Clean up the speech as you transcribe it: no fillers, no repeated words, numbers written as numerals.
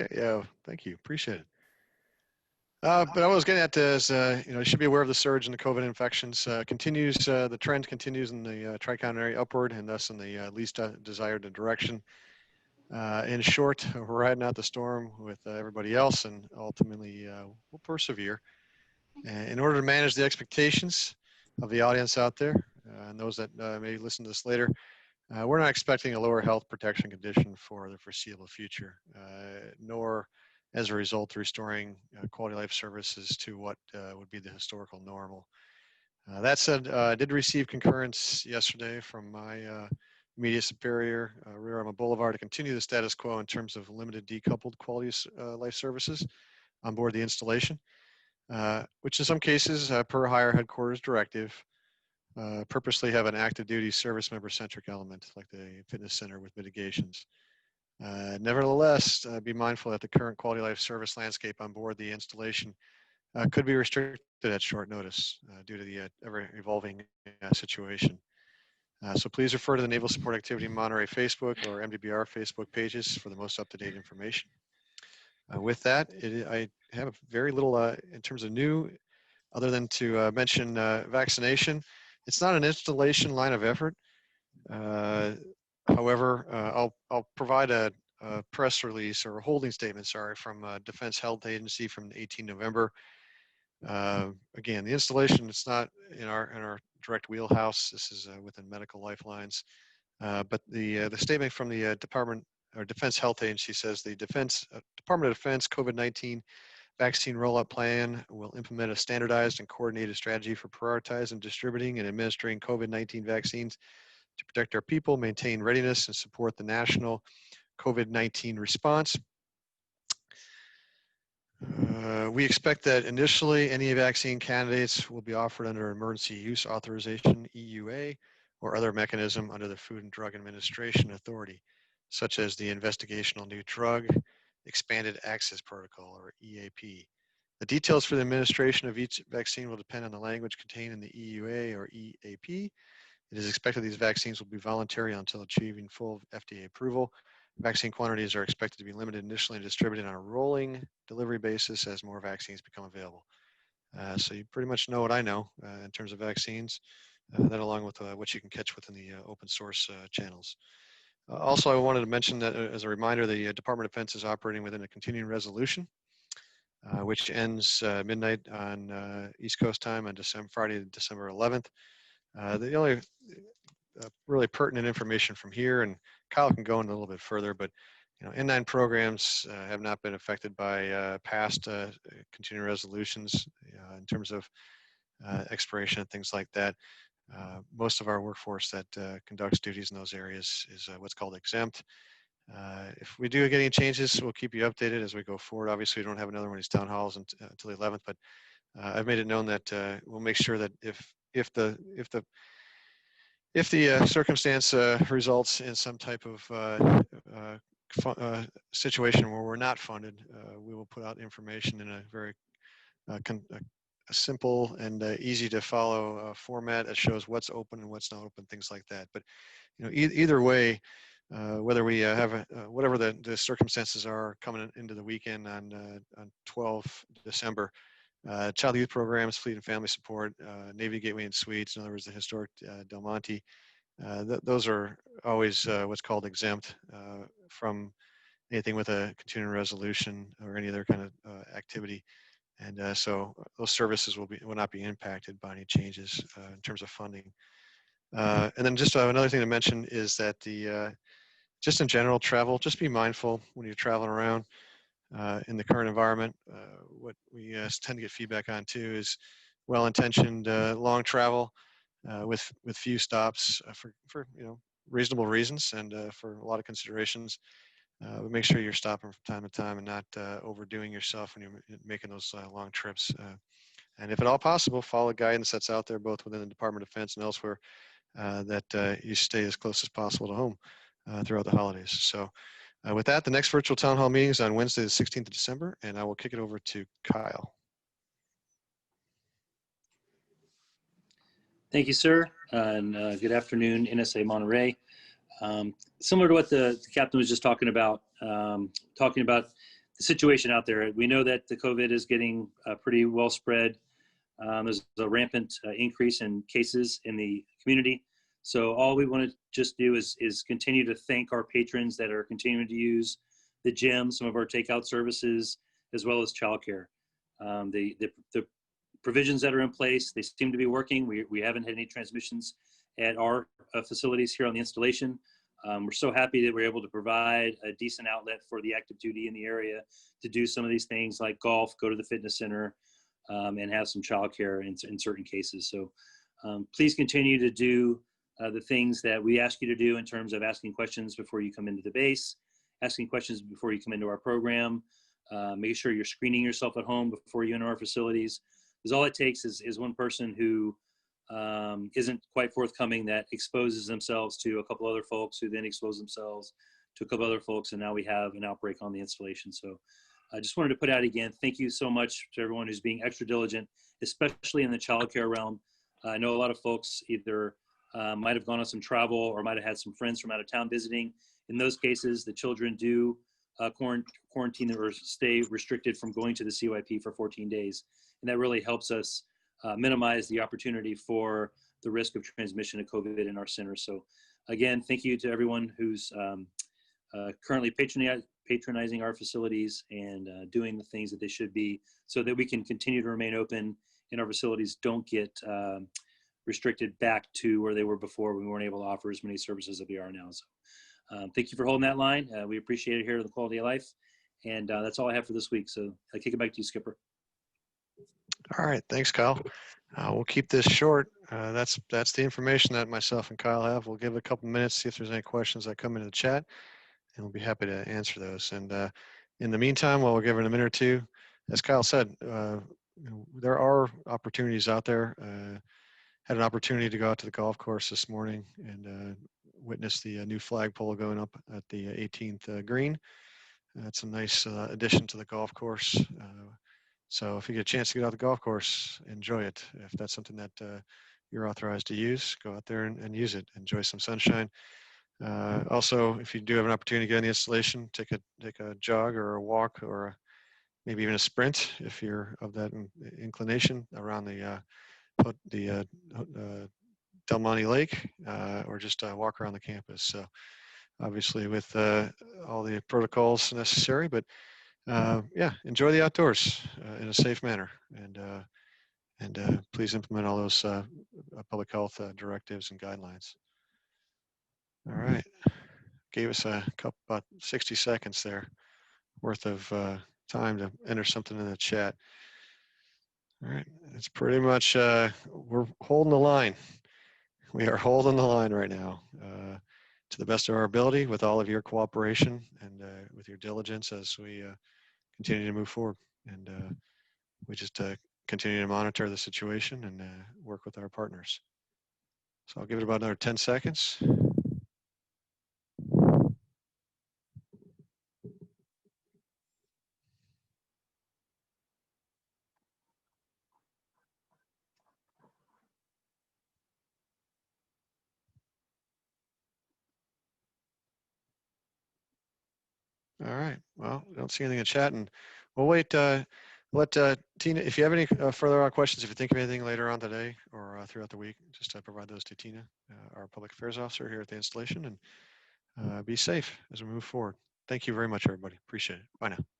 Okay, yeah, thank you. Appreciate it. But I was getting at is, you should be aware of the surge in the COVID infections. Continues, the trend continues in the Tri-County area upward, and thus in the least desired direction. In short, we're riding out the storm with everybody else, and ultimately we'll persevere. In order to manage the expectations of the audience out there, and those that may listen to this later, we're not expecting a lower health protection condition for the foreseeable future, nor as a result restoring quality life services to what would be the historical normal. That said, I did receive concurrence yesterday from my immediate superior, Rio Grande Boulevard, to continue the status quo in terms of limited decoupled quality life services on board the installation, which in some cases, per higher headquarters directive, purposely have an active duty service member centric element like the fitness center with mitigations. Nevertheless, be mindful that the current quality life service landscape on board the installation could be restricted at short notice due to the ever-evolving situation. So please refer to the Naval Support Activity Monterey Facebook or MDBR Facebook pages for the most up-to-date information. With that, I have very little in terms of new, other than to mention vaccination. It's not an installation line of effort. However, I'll provide a press release or a holding statement, sorry, from Defense Health Agency from 18 November. Again, the installation, it's not in our direct wheelhouse. This is within medical lifelines. But the statement from the Department or Defense Health Agency says the Department of Defense COVID-19 vaccine rollout plan will implement a standardized and coordinated strategy for prioritizing, distributing, and administering COVID-19 vaccines to protect our people, maintain readiness, and support the national COVID-19 response. We expect that initially any vaccine candidates will be offered under Emergency Use Authorization, EUA, or other mechanism under the Food and Drug Administration Authority, such as the Investigational New Drug Expanded Access Protocol, or EAP. The details for the administration of each vaccine will depend on the language contained in the EUA or EAP. It is expected these vaccines will be voluntary until achieving full FDA approval. Vaccine quantities are expected to be limited initially and distributed on a rolling delivery basis as more vaccines become available. So you pretty much know what I know in terms of vaccines, that along with what you can catch within the open source channels. Also, I wanted to mention that as a reminder, the Department of Defense is operating within a continuing resolution, which ends midnight on East Coast time on Friday, December 11th. The only really pertinent information from here, and Kyle can go into a little bit further, but N9 programs have not been affected by past continuing resolutions in terms of expiration and things like that. Most of our workforce that conducts duties in those areas is what's called exempt. If we do get any changes, we'll keep you updated as we go forward. Obviously, we don't have another one of these town halls until the 11th, but I've made it known that we'll make sure that if the circumstance results in some type of situation where we're not funded, we will put out information in a very a simple and easy to follow format that shows what's open and what's not open, things like that. But either way, whether we have whatever the circumstances are coming into the weekend on 12 December, child youth programs, fleet and family support, Navy Gateway and Suites, in other words, the historic Del Monte, those are always what's called exempt from anything with a continuing resolution or any other kind of activity. And so those services will not be impacted by any changes in terms of funding. And then just another thing to mention is that just in general travel, just be mindful when you're traveling around in the current environment. What we tend to get feedback on too is well-intentioned long travel with few stops for reasonable reasons and for a lot of considerations. But make sure you're stopping from time to time and not overdoing yourself when you're making those long trips. And if at all possible, follow guidance that's out there both within the Department of Defense and elsewhere that you stay as close as possible to home throughout the holidays. So with that, the next virtual town hall meeting is on Wednesday, the 16th of December, and I will kick it over to Kyle. Thank you, sir, and good afternoon, NSA Monterey. Similar to what the captain was just talking about situation out there. We know that the COVID is getting pretty well spread. There's a rampant increase in cases in the community. So all we want to just do is continue to thank our patrons that are continuing to use the gym, some of our takeout services, as well as childcare. The provisions that are in place, they seem to be working. We haven't had any transmissions at our facilities here on the installation. We're so happy that we're able to provide a decent outlet for the active duty in the area to do some of these things like golf, go to the fitness center, and have some childcare in certain cases. So please continue to do the things that we ask you to do in terms of asking questions before you come into the base, asking questions before you come into our program, make sure you're screening yourself at home before you enter our facilities. Because all it takes is one person who isn't quite forthcoming that exposes themselves to a couple other folks who then expose themselves to a couple other folks, and now we have an outbreak on the installation. So I just wanted to put out again, thank you so much to everyone who's being extra diligent, especially in the childcare realm. I know a lot of folks either might have gone on some travel or might have had some friends from out of town visiting. In those cases, the children do quarantine or stay restricted from going to the CYP for 14 days. And that really helps us minimize the opportunity for the risk of transmission of COVID in our center. So again, thank you to everyone who's currently patronizing our facilities and doing the things that they should be so that we can continue to remain open and our facilities don't get restricted back to where they were before when we weren't able to offer as many services as we are now. So thank you for holding that line. We appreciate it here at the Quality of Life. And that's all I have for this week. So I kick it back to you, Skipper. All right, thanks, Kyle. We'll keep this short. That's the information that myself and Kyle have. We'll give it a couple minutes, see if there's any questions that come into the chat, and we'll be happy to answer those. And in the meantime, while we're giving a minute or two, as Kyle said, there are opportunities out there. Had an opportunity to go out to the golf course this morning and witness the new flagpole going up at the 18th green. That's a nice addition to the golf course. So if you get a chance to get out the golf course, enjoy it. If that's something that you're authorized to use, go out there and use it. Enjoy some sunshine. Also, if you do have an opportunity to get on the installation, take a jog or a walk or maybe even a sprint if you're of that inclination around the Del Monte Lake or just walk around the campus. So obviously with all the protocols necessary, but yeah, enjoy the outdoors in a safe manner, and please implement all those public health directives and guidelines. All right, gave us a couple about 60 seconds there worth of time to enter something in the chat. All right, it's pretty much we're holding the line. We are holding the line right now to the best of our ability with all of your cooperation and with your diligence as we continue to move forward. And we just continue to monitor the situation and work with our partners. So I'll give it about another 10 seconds. All right, well, I don't see anything in chat, and we'll wait, let Tina, if you have any further questions, if you think of anything later on today or throughout the week, just provide those to Tina, our public affairs officer here at the installation, and be safe as we move forward. Thank you very much, everybody. Appreciate it. Bye now.